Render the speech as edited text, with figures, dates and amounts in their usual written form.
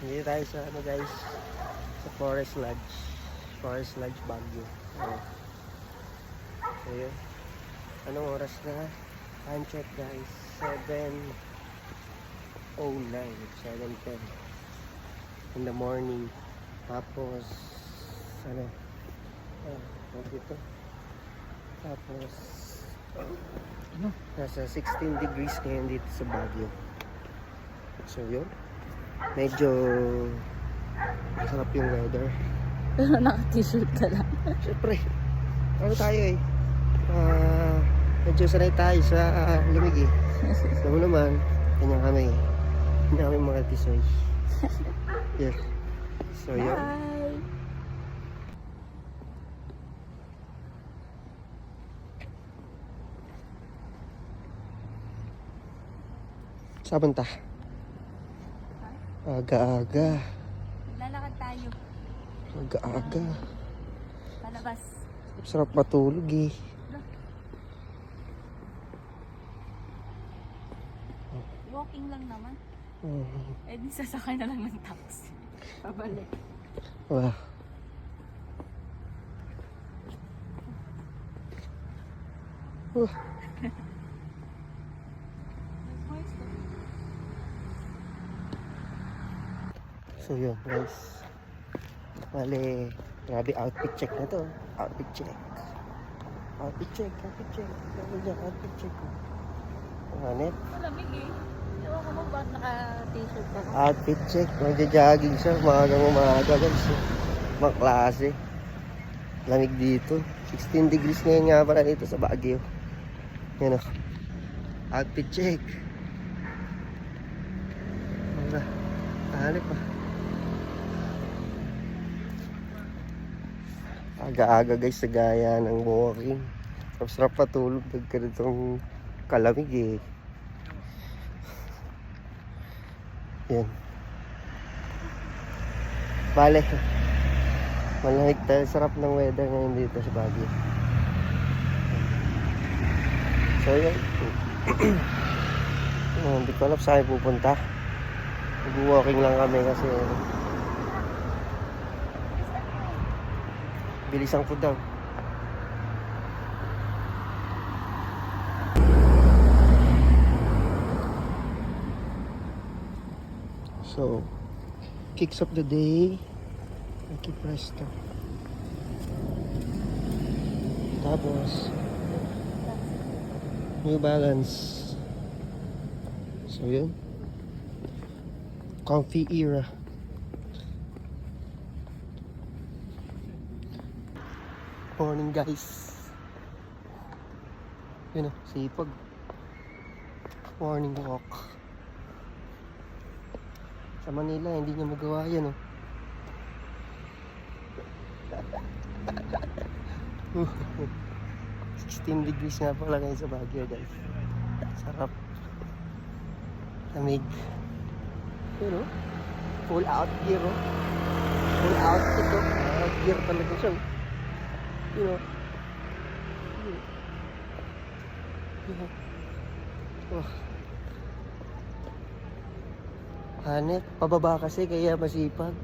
Hindi tayo sa ano guys, sa Forest Lodge. Forest Lodge Baguio. So yun. Anong oras na? Time check guys. 7:09, 7:10 in the morning. Tapos ano? Dito. Tapos nasa 16 degrees ngayon dito sa Baguio. So yun. Medyo masarap yung weather. Pero naka-t-shirt ka lang. Siyempre, ano tayo eh. Medyo sanay tayo sa lamig eh. Alam mo naman, kanya kami. Kanya kami mga tisoy. Yeah. So yun. Bye! Saan punta? Aga-aga. Lalakad tayo. Aga-aga. Palabas. Sarap matulog eh. Walking lang naman. Eh di sasakay na lang ng taxi. Pabalik. Wow. So yun guys. Bale, grabe outfit check na to. Outfit check. Outfit check, outfit check. Grabe dyan, outfit check. Hanep. Malamig eh. Ewan ko mo ba't naka-t-shirt ka? Outfit check. Magja-jogging siya. Umaga guys. Mga klase. Lamig dito. 16 degrees ngayon nga pala dito sa Baguio. Yan o. Outfit check. Wala. Hanep pa. Aga-aga guys sa gaya ng walking. Sarap patulog pag ganitong kalamig eh. Yan. Bale. Malamig tayo. Sarap ng weather ngayon dito sa Baguio. So yun. Hindi ko alam saan pupunta. Mag-walking lang kami kasi bilisan ko daw. So, kicks of the day. Nike Presto. Tapos, New Balance. So, yun. Comfy era. Morning guys. Yun o, sipag. Morning walk. Sa Manila, hindi niya magawa yan o. 16 degrees nga pala ngayon sa Baguio guys. Sarap. Lamig. Yun o. Full out gear o. Full outfit o. Out gear talaga siya o. You know, Hanep, pababa kasi kaya masipag.